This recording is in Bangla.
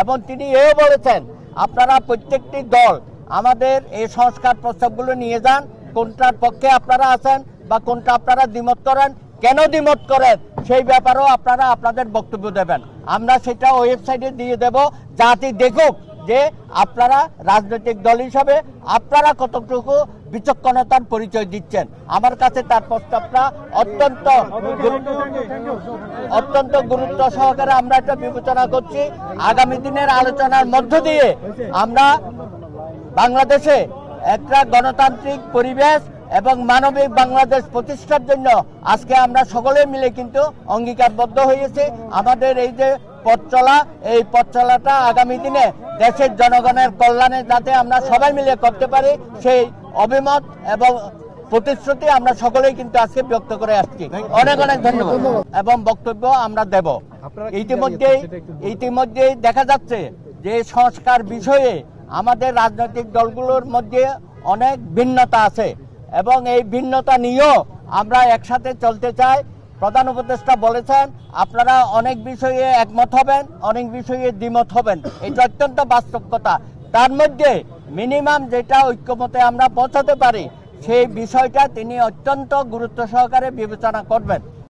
এবং তিনি এও বলেছেন আপনারা প্রত্যেকটি দল আমাদের এই সংস্কার প্রস্তাবগুলো নিয়ে যান, কোনটার পক্ষে আপনারা আছেন বা কোনটা আপনারা দ্বিমত করেন, কেন দ্বিমত করেন সেই ব্যাপারেও আপনারা আপনাদের বক্তব্য দেবেন। আমরা সেটা ওয়েবসাইটে দিয়ে দেব, যাতে দেখুক যে আপনারা রাজনৈতিক দল হিসাবে আপনারা কতটুকু বিচক্ষণতার পরিচয় দিচ্ছেন। আমার কাছে তার প্রস্তাবটা অত্যন্ত গুরুত্ব সহকারে আমরা এটা বিবেচনা করছি। আগামী দিনের আলোচনার মধ্য দিয়ে আমরা বাংলাদেশে একটা গণতান্ত্রিক পরিবেশ এবং মানবিক বাংলাদেশ প্রতিষ্ঠার জন্য আজকে আমরা সকলে মিলে কিন্তু অঙ্গীকারবদ্ধ হয়েছি। আমাদের এই যে পথ চলা, এই পথ চলাটা আগামী দিনে দেশের জনগণের কল্যাণে যাতে আমরা সবাই মিলে করতে পারি, সেই অভিমত এবং প্রতিশ্রুতি আমরা সকলেই কিন্তু আজকে ব্যক্ত করে আসছি। অনেক অনেক ধন্যবাদ এবং বক্তব্য আমরা দেব। ইতিমধ্যেই দেখা যাচ্ছে যে সংস্কার বিষয়ে আমাদের রাজনৈতিক দলগুলোর মধ্যে অনেক ভিন্নতা আছে এবং এই ভিন্নতা নিয়েও আমরা একসাথে চলতে চাই। প্রধান উপদেষ্টা বলেছেন আপনারা অনেক বিষয়ে একমত হবেন, অনেক বিষয়ে দ্বিমত হবেন, এটা অত্যন্ত বাস্তব কথা। তার মধ্যে মিনিমাম যেটা ঐক্যমতে আমরা পৌঁছাতে পারি সেই বিষয়টা তিনি অত্যন্ত গুরুত্ব সহকারে বিবেচনা করবেন।